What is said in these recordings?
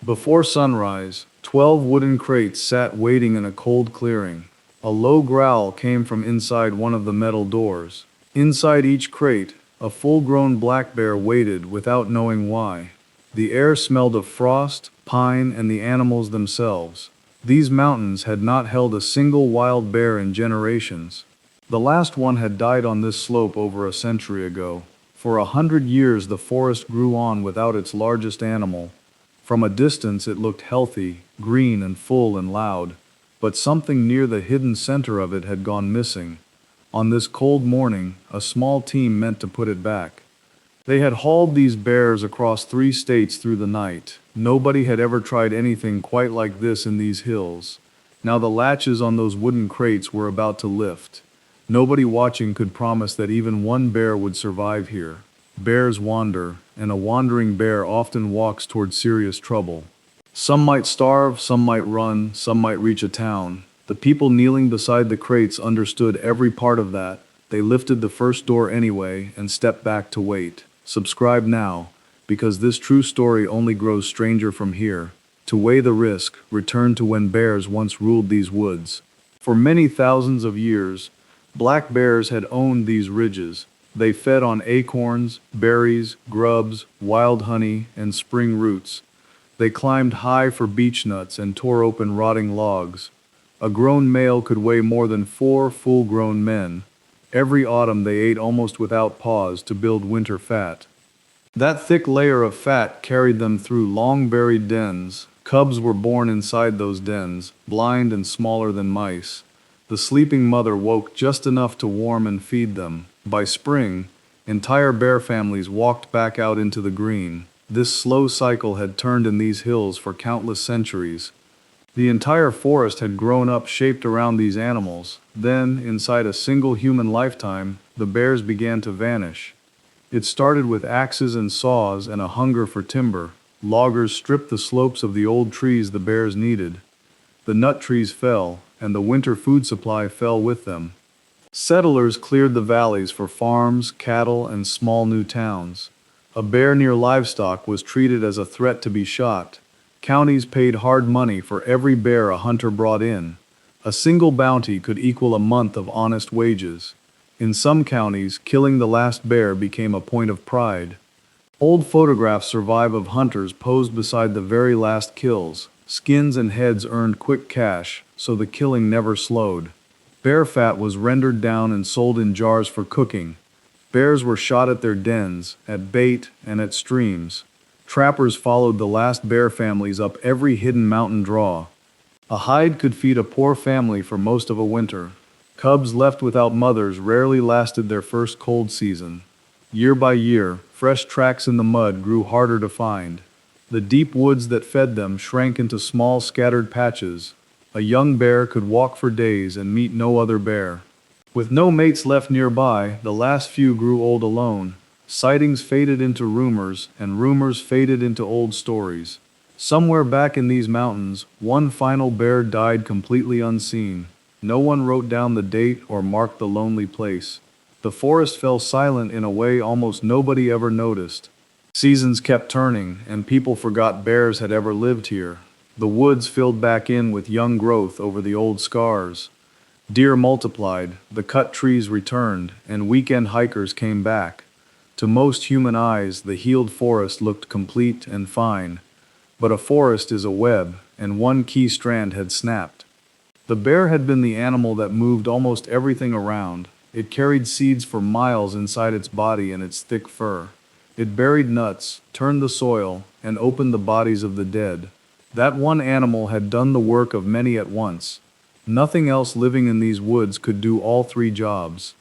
Before sunrise, 12 wooden crates sat waiting in a cold clearing. A low growl came from inside one of the metal doors. Inside each crate, a full-grown black bear waited without knowing why. The air smelled of frost, pine, and the animals themselves. These mountains had not held a single wild bear in generations. The last one had died on this slope over a century ago. For 100 years the forest grew on without its largest animal. From a distance it looked healthy, green and full and loud, but something near the hidden center of it had gone missing. On this cold morning, a small team meant to put it back. They had hauled these bears across 3 states through the night. Nobody had ever tried anything quite like this in these hills. Now the latches on those wooden crates were about to lift. Nobody watching could promise that even one bear would survive here. Bears wander, and a wandering bear often walks toward serious trouble. Some might starve, some might run, some might reach a town. The people kneeling beside the crates understood every part of that. They lifted the first door anyway and stepped back to wait. Subscribe now, because this true story only grows stranger from here. To weigh the risk, return to when bears once ruled these woods. For many thousands of years, black bears had owned these ridges. They fed on acorns, berries, grubs, wild honey, and spring roots. They climbed high for beech nuts and tore open rotting logs. A grown male could weigh more than 4 full-grown men. Every autumn they ate almost without pause to build winter fat. That thick layer of fat carried them through long-buried dens. Cubs were born inside those dens, blind and smaller than mice. The sleeping mother woke just enough to warm and feed them. By spring, entire bear families walked back out into the green. This slow cycle had turned in these hills for countless centuries. The entire forest had grown up shaped around these animals. Then, inside a single human lifetime, the bears began to vanish. It started with axes and saws and a hunger for timber. Loggers stripped the slopes of the old trees the bears needed. The nut trees fell, and the winter food supply fell with them. Settlers cleared the valleys for farms, cattle, and small new towns. A bear near livestock was treated as a threat to be shot. Counties paid hard money for every bear a hunter brought in. A single bounty could equal a month of honest wages. In some counties, killing the last bear became a point of pride. Old photographs survive of hunters posed beside the very last kills. Skins and heads earned quick cash, so the killing never slowed. Bear fat was rendered down and sold in jars for cooking. Bears were shot at their dens, at bait, and at streams. Trappers followed the last bear families up every hidden mountain draw. A hide could feed a poor family for most of a winter. Cubs left without mothers rarely lasted their first cold season. Year by year, fresh tracks in the mud grew harder to find. The deep woods that fed them shrank into small scattered patches. A young bear could walk for days and meet no other bear. With no mates left nearby, the last few grew old alone. Sightings faded into rumors, and rumors faded into old stories. Somewhere back in these mountains, one final bear died completely unseen. No one wrote down the date or marked the lonely place. The forest fell silent in a way almost nobody ever noticed. Seasons kept turning, and people forgot bears had ever lived here. The woods filled back in with young growth over the old scars. Deer multiplied, the cut trees returned, and weekend hikers came back. To most human eyes, the healed forest looked complete and fine. But a forest is a web, and one key strand had snapped. The bear had been the animal that moved almost everything around. It carried seeds for miles inside its body and its thick fur. It buried nuts, turned the soil, and opened the bodies of the dead. That one animal had done the work of many at once. Nothing else living in these woods could do all 3 jobs.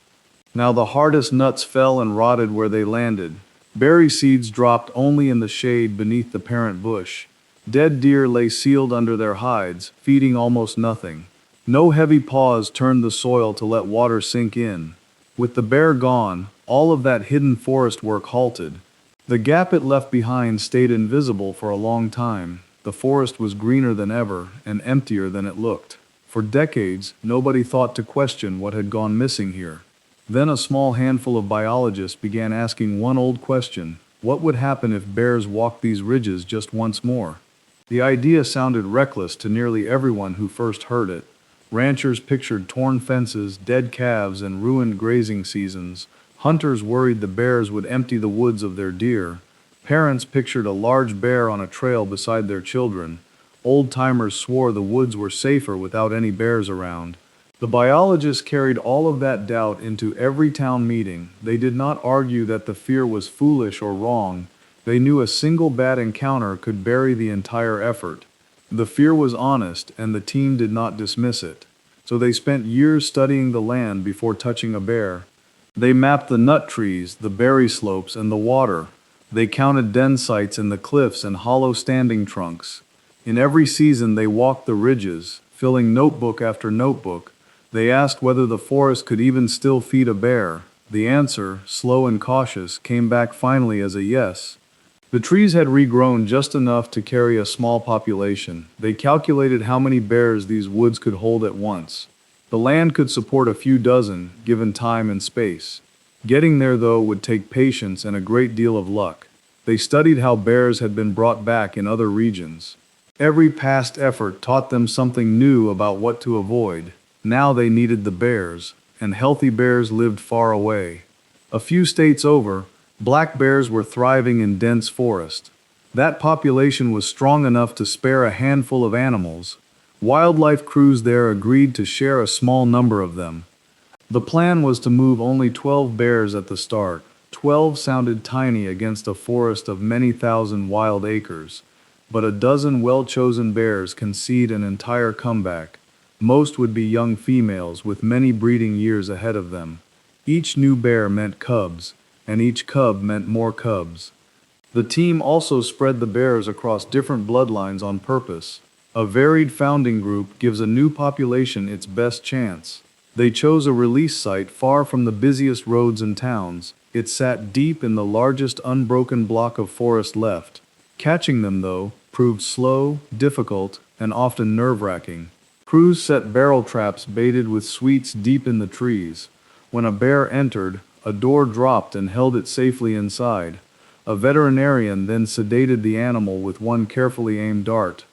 Now the hardest nuts fell and rotted where they landed. Berry seeds dropped only in the shade beneath the parent bush. Dead deer lay sealed under their hides, feeding almost nothing. No heavy paws turned the soil to let water sink in. With the bear gone, all of that hidden forest work halted. The gap it left behind stayed invisible for a long time. The forest was greener than ever and emptier than it looked. For decades, nobody thought to question what had gone missing here. Then a small handful of biologists began asking one old question: what would happen if bears walked these ridges just once more? The idea sounded reckless to nearly everyone who first heard it. Ranchers pictured torn fences, dead calves, and ruined grazing seasons. Hunters worried the bears would empty the woods of their deer. Parents pictured a large bear on a trail beside their children. Old-timers swore the woods were safer without any bears around. The biologists carried all of that doubt into every town meeting. They did not argue that the fear was foolish or wrong. They knew a single bad encounter could bury the entire effort. The fear was honest, and the team did not dismiss it. So they spent years studying the land before touching a bear. They mapped the nut trees, the berry slopes, and the water. They counted den sites in the cliffs and hollow standing trunks. In every season they walked the ridges, filling notebook after notebook. They asked whether the forest could even still feed a bear. The answer, slow and cautious, came back finally as a yes. The trees had regrown just enough to carry a small population. They calculated how many bears these woods could hold at once. The land could support a few dozen, given time and space. Getting there, though, would take patience and a great deal of luck. They studied how bears had been brought back in other regions. Every past effort taught them something new about what to avoid. Now they needed the bears, and healthy bears lived far away. A few states over, black bears were thriving in dense forest. That population was strong enough to spare a handful of animals. Wildlife crews there agreed to share a small number of them. The plan was to move only 12 bears at the start. 12 sounded tiny against a forest of many thousand wild acres. But a dozen well-chosen bears can seed an entire comeback. Most would be young females with many breeding years ahead of them. Each new bear meant cubs, and each cub meant more cubs. The team also spread the bears across different bloodlines on purpose. A varied founding group gives a new population its best chance. They chose a release site far from the busiest roads and towns. It sat deep in the largest unbroken block of forest left. Catching them, though, proved slow, difficult, and often nerve-wracking. Crews set barrel traps baited with sweets deep in the trees. When a bear entered, a door dropped and held it safely inside. A veterinarian then sedated the animal with one carefully aimed dart.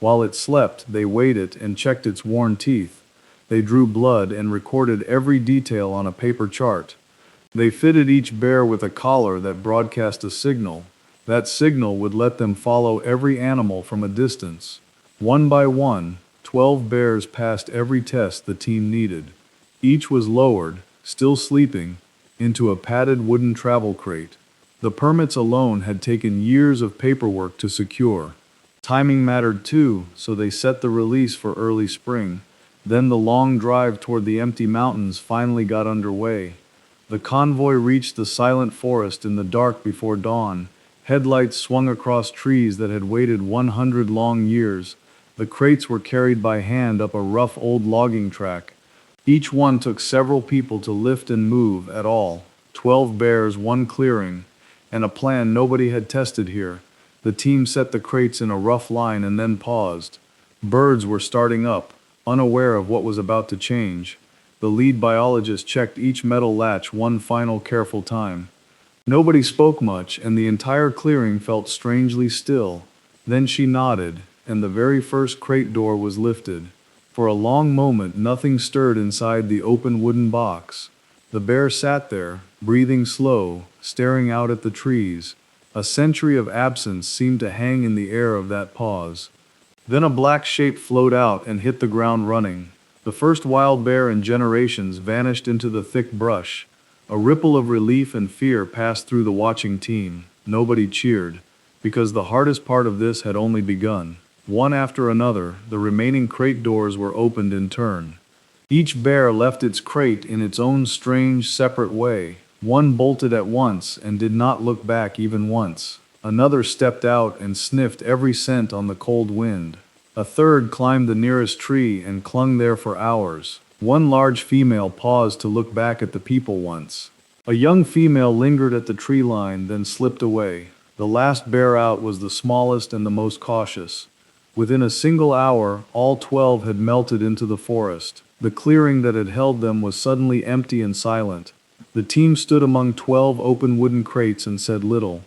While it slept, they weighed it and checked its worn teeth. They drew blood and recorded every detail on a paper chart. They fitted each bear with a collar that broadcast a signal. That signal would let them follow every animal from a distance. One by one, 12 bears passed every test the team needed. Each was lowered, still sleeping, into a padded wooden travel crate. The permits alone had taken years of paperwork to secure. Timing mattered too, so they set the release for early spring. Then the long drive toward the empty mountains finally got underway. The convoy reached the silent forest in the dark before dawn. Headlights swung across trees that had waited 100 long years. The crates were carried by hand up a rough old logging track. Each one took several people to lift and move at all. 12 bears, one clearing, and a plan nobody had tested here. The team set the crates in a rough line and then paused. Birds were starting up, unaware of what was about to change. The lead biologist checked each metal latch one final careful time. Nobody spoke much, and the entire clearing felt strangely still. Then she nodded, and the very first crate door was lifted. For a long moment, nothing stirred inside the open wooden box. The bear sat there, breathing slow, staring out at the trees. A century of absence seemed to hang in the air of that pause. Then a black shape flowed out and hit the ground running. The first wild bear in generations vanished into the thick brush. A ripple of relief and fear passed through the watching team. Nobody cheered, because the hardest part of this had only begun. One after another, the remaining crate doors were opened in turn. Each bear left its crate in its own strange, separate way. One bolted at once and did not look back even once. Another stepped out and sniffed every scent on the cold wind. A third climbed the nearest tree and clung there for hours. One large female paused to look back at the people once. A young female lingered at the tree line, then slipped away. The last bear out was the smallest and the most cautious. Within a single hour, all 12 had melted into the forest. The clearing that had held them was suddenly empty and silent. The team stood among 12 open wooden crates and said little.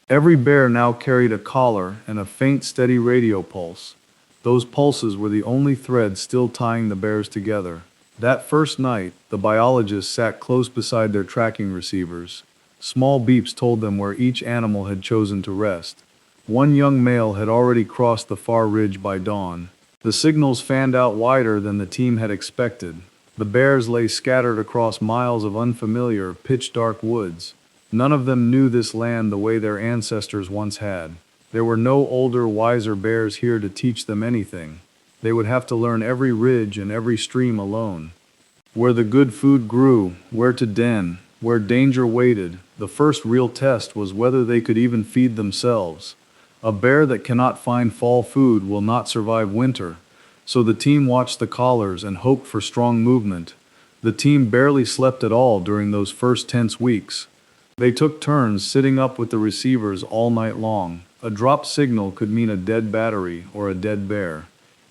Every bear now carried a collar and a faint, steady radio pulse. Those pulses were the only thread still tying the bears together. That first night, the biologists sat close beside their tracking receivers. Small beeps told them where each animal had chosen to rest. One young male had already crossed the far ridge by dawn. The signals fanned out wider than the team had expected. The bears lay scattered across miles of unfamiliar, pitch-dark woods. None of them knew this land the way their ancestors once had. There were no older, wiser bears here to teach them anything. They would have to learn every ridge and every stream alone. Where the good food grew, where to den, where danger waited, the first real test was whether they could even feed themselves. A bear that cannot find fall food will not survive winter, so the team watched the collars and hoped for strong movement. The team barely slept at all during those first tense weeks. They took turns sitting up with the receivers all night long. A drop signal could mean a dead battery or a dead bear.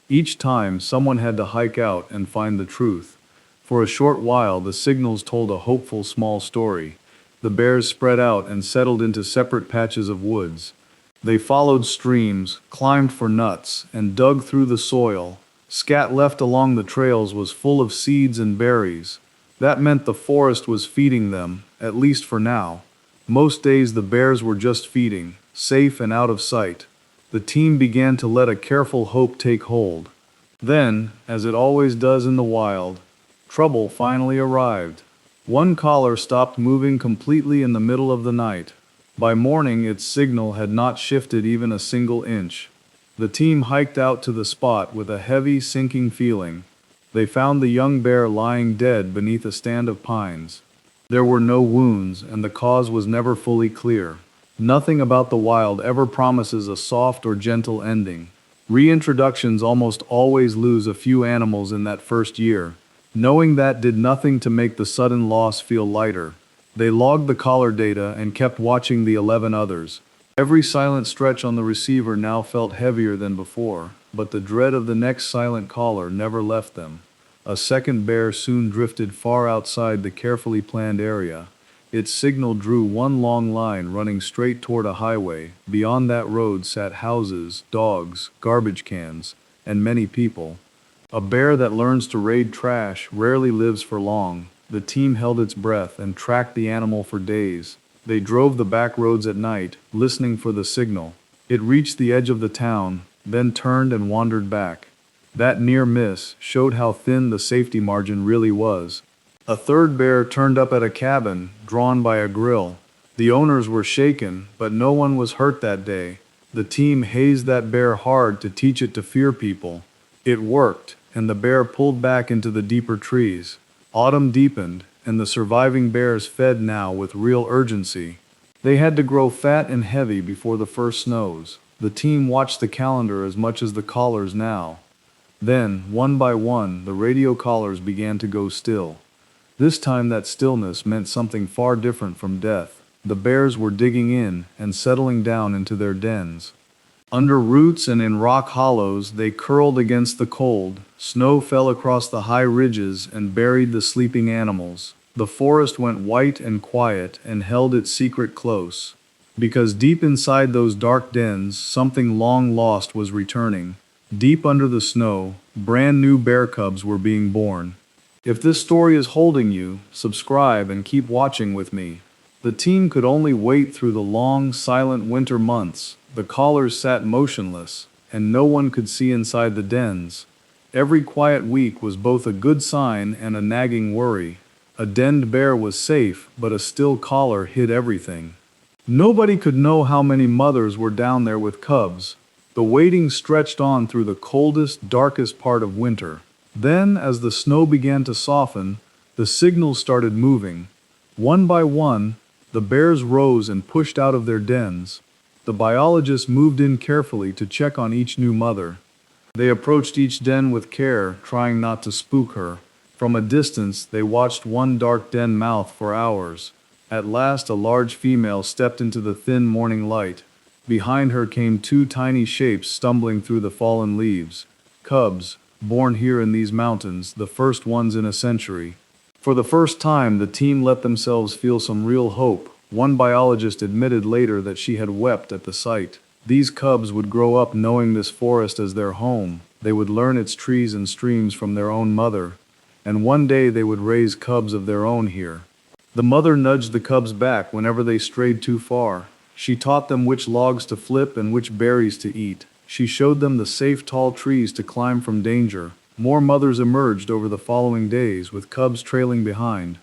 Each time, someone had to hike out and find the truth. For a short while, the signals told a hopeful small story. The bears spread out and settled into separate patches of woods. They followed streams, climbed for nuts, and dug through the soil. Scat left along the trails was full of seeds and berries. That meant the forest was feeding them, at least for now. Most days the bears were just feeding, safe and out of sight. The team began to let a careful hope take hold. Then, as it always does in the wild, trouble finally arrived. One collar stopped moving completely in the middle of the night. By morning, its signal had not shifted even a single inch. The team hiked out to the spot with a heavy, sinking feeling. They found the young bear lying dead beneath a stand of pines. There were no wounds, and the cause was never fully clear. Nothing about the wild ever promises a soft or gentle ending. Reintroductions almost always lose a few animals in that first year. Knowing that did nothing to make the sudden loss feel lighter. They logged the collar data and kept watching the 11 others. Every silent stretch on the receiver now felt heavier than before, but the dread of the next silent caller never left them. A second bear soon drifted far outside the carefully planned area. Its signal drew one long line running straight toward a highway. Beyond that road sat houses, dogs, garbage cans, and many people. A bear that learns to raid trash rarely lives for long. The team held its breath and tracked the animal for days. They drove the back roads at night, listening for the signal. It reached the edge of the town, then turned and wandered back. That near miss showed how thin the safety margin really was. A third bear turned up at a cabin, drawn by a grill. The owners were shaken, but no one was hurt that day. The team hazed that bear hard to teach it to fear people. It worked, and the bear pulled back into the deeper trees. Autumn deepened, and the surviving bears fed now with real urgency. They had to grow fat and heavy before the first snows. The team watched the calendar as much as the collars now. Then, one by one, the radio collars began to go still. This time that stillness meant something far different from death. The bears were digging in and settling down into their dens. Under roots and in rock hollows, they curled against the cold. Snow fell across the high ridges and buried the sleeping animals. The forest went white and quiet and held its secret close. Because deep inside those dark dens, something long lost was returning. Deep under the snow, brand new bear cubs were being born. If this story is holding you, subscribe and keep watching with me. The team could only wait through the long, silent winter months. The collars sat motionless, and no one could see inside the dens. Every quiet week was both a good sign and a nagging worry. A denned bear was safe, but a still collar hid everything. Nobody could know how many mothers were down there with cubs. The waiting stretched on through the coldest, darkest part of winter. Then, as the snow began to soften, the signals started moving. One by one, the bears rose and pushed out of their dens. The biologists moved in carefully to check on each new mother. They approached each den with care, trying not to spook her. From a distance, they watched one dark den mouth for hours. At last, a large female stepped into the thin morning light. Behind her came two tiny shapes stumbling through the fallen leaves. Cubs, born here in these mountains, the first ones in a century. For the first time, the team let themselves feel some real hope. One biologist admitted later that she had wept at the sight. These cubs would grow up knowing this forest as their home. They would learn its trees and streams from their own mother, and one day they would raise cubs of their own here. The mother nudged the cubs back whenever they strayed too far. She taught them which logs to flip and which berries to eat. She showed them the safe tall trees to climb from danger. More mothers emerged over the following days, with cubs trailing behind.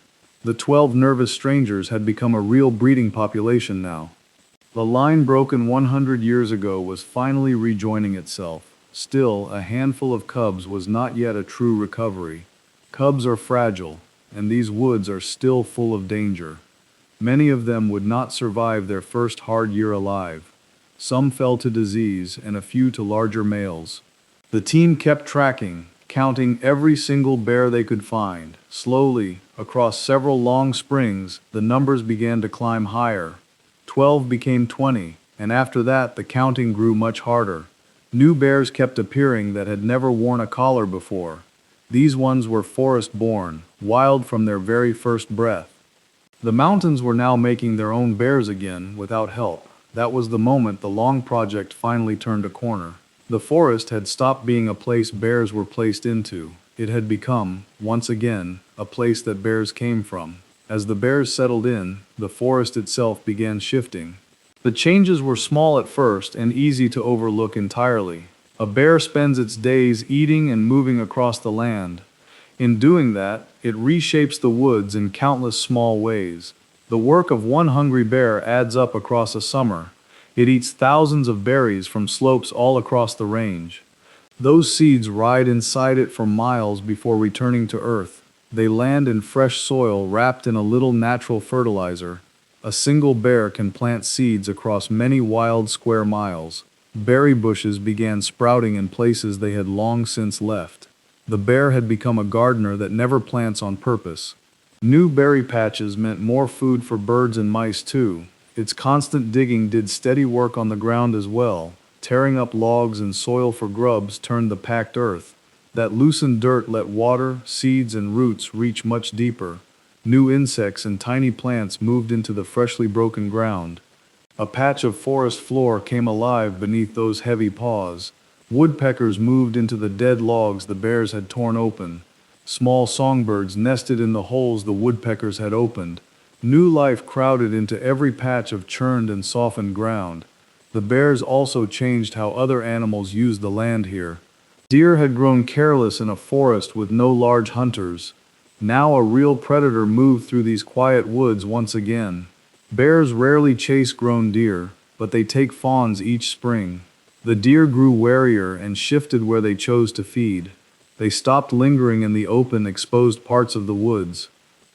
The 12 nervous strangers had become a real breeding population now. The line broken 100 years ago was finally rejoining itself. Still, a handful of cubs was not yet a true recovery. Cubs are fragile, and these woods are still full of danger. Many of them would not survive their first hard year alive. Some fell to disease, and a few to larger males. The team kept tracking, counting every single bear they could find. Slowly, across several long springs, the numbers began to climb higher. 12 became 20, and after that the counting grew much harder. New bears kept appearing that had never worn a collar before. These ones were forest-born, wild from their very first breath. The mountains were now making their own bears again, without help. That was the moment the long project finally turned a corner. The forest had stopped being a place bears were placed into. It had become, once again, a place that bears came from. As the bears settled in, the forest itself began shifting. The changes were small at first and easy to overlook entirely. A bear spends its days eating and moving across the land. In doing that, it reshapes the woods in countless small ways. The work of one hungry bear adds up across a summer. It eats thousands of berries from slopes all across the range. Those seeds ride inside it for miles before returning to earth. They land in fresh soil wrapped in a little natural fertilizer. A single bear can plant seeds across many wild square miles. Berry bushes began sprouting in places they had long since left. The bear had become a gardener that never plants on purpose. New berry patches meant more food for birds and mice too. Its constant digging did steady work on the ground as well. Tearing up logs and soil for grubs turned the packed earth. That loosened dirt let water, seeds, and roots reach much deeper. New insects and tiny plants moved into the freshly broken ground. A patch of forest floor came alive beneath those heavy paws. Woodpeckers moved into the dead logs the bears had torn open. Small songbirds nested in the holes the woodpeckers had opened. New life crowded into every patch of churned and softened ground. The bears also changed how other animals used the land here. Deer had grown careless in a forest with no large hunters. Now a real predator moved through these quiet woods once again. Bears rarely chase grown deer, but they take fawns each spring. The deer grew warier and shifted where they chose to feed. They stopped lingering in the open, exposed parts of the woods.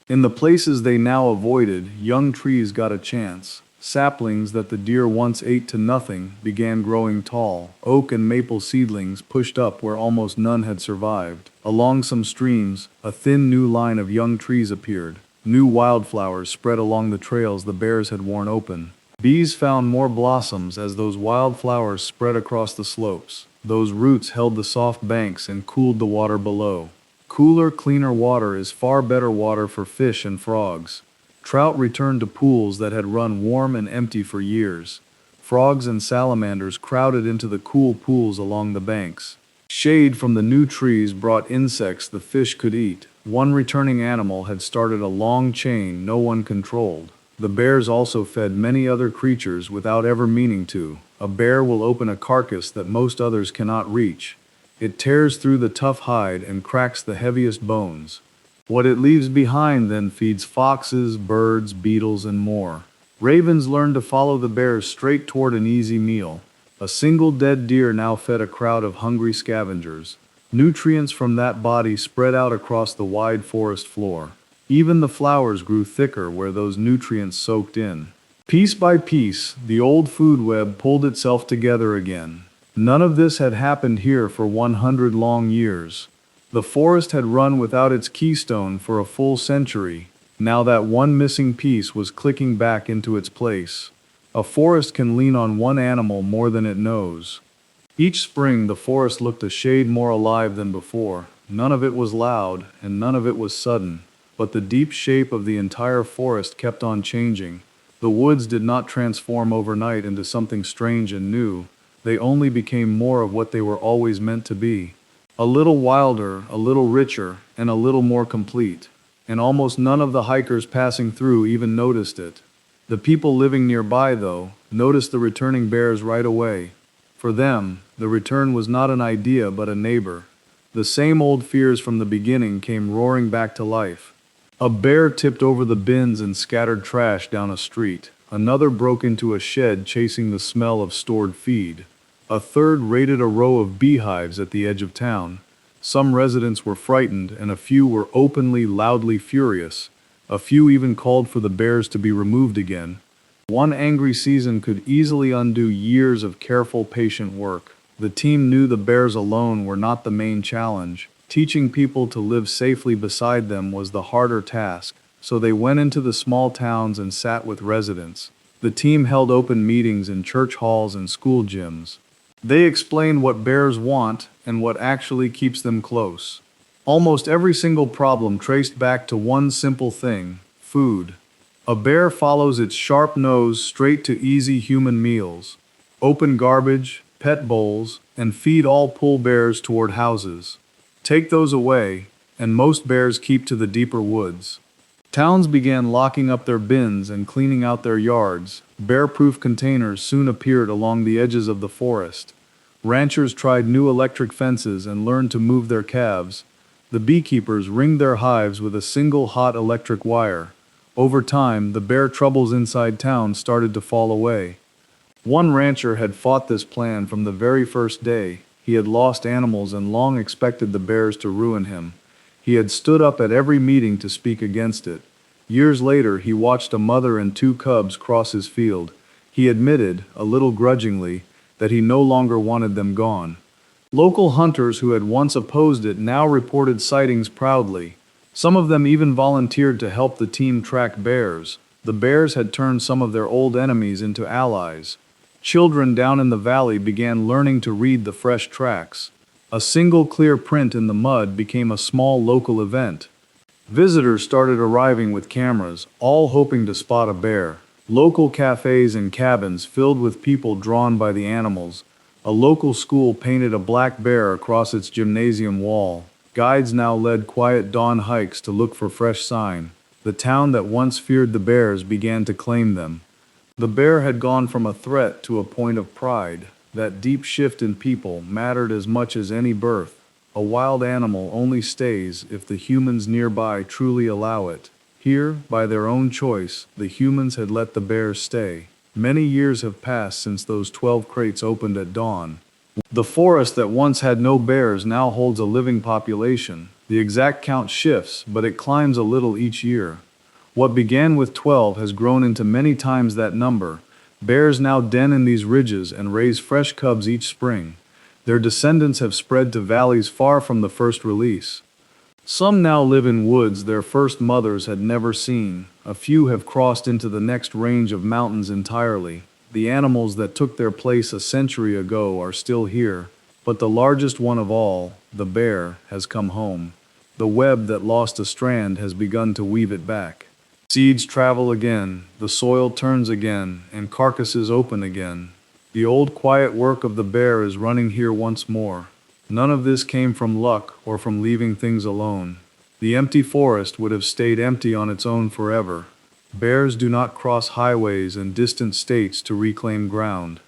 In the places they now avoided, young trees got a chance. Saplings that the deer once ate to nothing began growing tall. Oak and maple seedlings pushed up where almost none had survived. Along some streams, a thin new line of young trees appeared. New wildflowers spread along the trails the bears had worn open. Bees found more blossoms as those wildflowers spread across the slopes. Those roots held the soft banks and cooled the water below. Cooler, cleaner water is far better water for fish and frogs. Trout returned to pools that had run warm and empty for years. Frogs and salamanders crowded into the cool pools along the banks. Shade from the new trees brought insects the fish could eat. One returning animal had started a long chain no one controlled. The bears also fed many other creatures without ever meaning to. A bear will open a carcass that most others cannot reach. It tears through the tough hide and cracks the heaviest bones. What it leaves behind then feeds foxes, birds, beetles, and more. Ravens learned to follow the bears straight toward an easy meal. A single dead deer now fed a crowd of hungry scavengers. Nutrients from that body spread out across the wide forest floor. Even the flowers grew thicker where those nutrients soaked in. Piece by piece, the old food web pulled itself together again. None of this had happened here for 100 long years. The forest had run without its keystone for a full century. Now that one missing piece was clicking back into its place. A forest can lean on one animal more than it knows. Each spring the forest looked a shade more alive than before. None of it was loud, and none of it was sudden. But the deep shape of the entire forest kept on changing. The woods did not transform overnight into something strange and new. They only became more of what they were always meant to be. A little wilder, a little richer, and a little more complete. And almost none of the hikers passing through even noticed it. The people living nearby, though, noticed the returning bears right away. For them, the return was not an idea but a neighbor. The same old fears from the beginning came roaring back to life. A bear tipped over the bins and scattered trash down a street. Another broke into a shed chasing the smell of stored feed. A third raided a row of beehives at the edge of town. Some residents were frightened and a few were openly, loudly furious. A few even called for the bears to be removed again. One angry season could easily undo years of careful, patient work. The team knew the bears alone were not the main challenge. Teaching people to live safely beside them was the harder task, so they went into the small towns and sat with residents. The team held open meetings in church halls and school gyms. They explained what bears want and what actually keeps them close. Almost every single problem traced back to one simple thing: food. A bear follows its sharp nose straight to easy human meals. Open garbage, pet bowls, and feed all pull bears toward houses. Take those away, and most bears keep to the deeper woods. Towns began locking up their bins and cleaning out their yards. Bear-proof containers soon appeared along the edges of the forest. Ranchers tried new electric fences and learned to move their calves. The beekeepers ringed their hives with a single hot electric wire. Over time, the bear troubles inside town started to fall away. One rancher had fought this plan from the very first day. He had lost animals and long expected the bears to ruin him. He had stood up at every meeting to speak against it. Years later, he watched a mother and two cubs cross his field. He admitted, a little grudgingly, that he no longer wanted them gone. Local hunters who had once opposed it now reported sightings proudly. Some of them even volunteered to help the team track bears. The bears had turned some of their old enemies into allies. Children down in the valley began learning to read the fresh tracks. A single clear print in the mud became a small local event. Visitors started arriving with cameras, all hoping to spot a bear. Local cafes and cabins filled with people drawn by the animals. A local school painted a black bear across its gymnasium wall. Guides now led quiet dawn hikes to look for fresh sign. The town that once feared the bears began to claim them. The bear had gone from a threat to a point of pride. That deep shift in people mattered as much as any birth. A wild animal only stays if the humans nearby truly allow it. Here, by their own choice, the humans had let the bears stay. Many years have passed since those 12 crates opened at dawn. The forest that once had no bears now holds a living population. The exact count shifts, but it climbs a little each year. What began with 12 has grown into many times that number. Bears now den in these ridges and raise fresh cubs each spring. Their descendants have spread to valleys far from the first release. Some now live in woods their first mothers had never seen. A few have crossed into the next range of mountains entirely. The animals that took their place a century ago are still here, but the largest one of all, the bear, has come home. The web that lost a strand has begun to weave it back. Seeds travel again, the soil turns again, and carcasses open again. The old quiet work of the bear is running here once more. None of this came from luck or from leaving things alone. The empty forest would have stayed empty on its own forever. Bears do not cross highways and distant states to reclaim ground.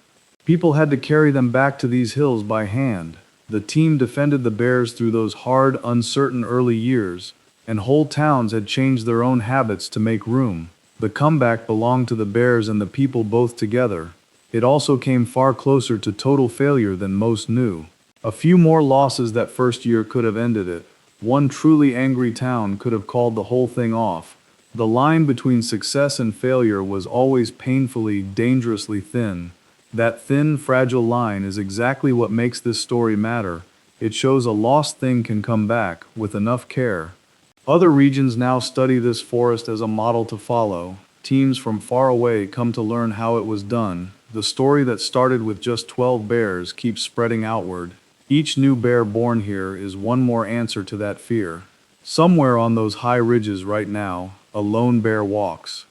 People had to carry them back to these hills by hand. The team defended the bears through those hard, uncertain early years, and whole towns had changed their own habits to make room. The comeback belonged to the bears and the people both together. It also came far closer to total failure than most knew. A few more losses that first year could have ended it. One truly angry town could have called the whole thing off. The line between success and failure was always painfully, dangerously thin. That thin, fragile line is exactly what makes this story matter. It shows a lost thing can come back, with enough care. Other regions now study this forest as a model to follow. Teams from far away come to learn how it was done. The story that started with just 12 bears keeps spreading outward. Each new bear born here is one more answer to that fear. Somewhere on those high ridges right now, a lone bear walks.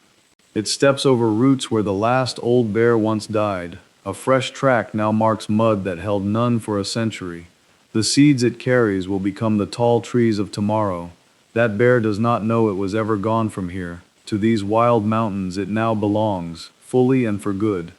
It steps over roots where the last old bear once died. A fresh track now marks mud that held none for a century. The seeds it carries will become the tall trees of tomorrow. That bear does not know it was ever gone from here. To these wild mountains it now belongs, fully and for good.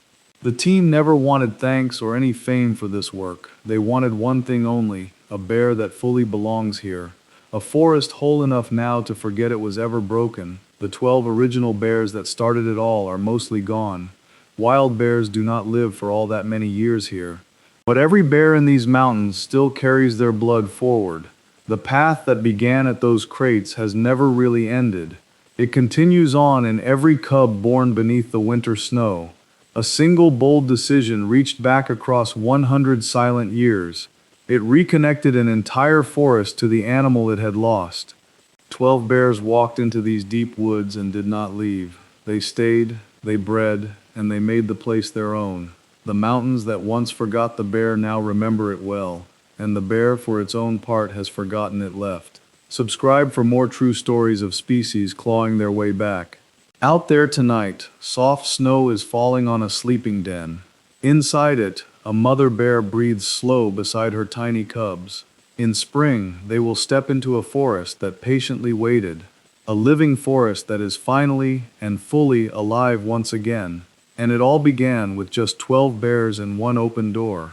The team never wanted thanks or any fame for this work. They wanted one thing only, a bear that fully belongs here. A forest whole enough now to forget it was ever broken. The 12 original bears that started it all are mostly gone. Wild bears do not live for all that many years here. But every bear in these mountains still carries their blood forward. The path that began at those crates has never really ended. It continues on in every cub born beneath the winter snow. A single bold decision reached back across 100 silent years. It reconnected an entire forest to the animal it had lost. 12 bears walked into these deep woods and did not leave. They stayed, they bred, and they made the place their own. The mountains that once forgot the bear now remember it well, and the bear for its own part has forgotten it left. Subscribe for more true stories of species clawing their way back. Out there tonight, soft snow is falling on a sleeping den. Inside it, a mother bear breathes slow beside her tiny cubs. In spring, they will step into a forest that patiently waited, a living forest that is finally and fully alive once again. And it all began with just 12 bears and one open door.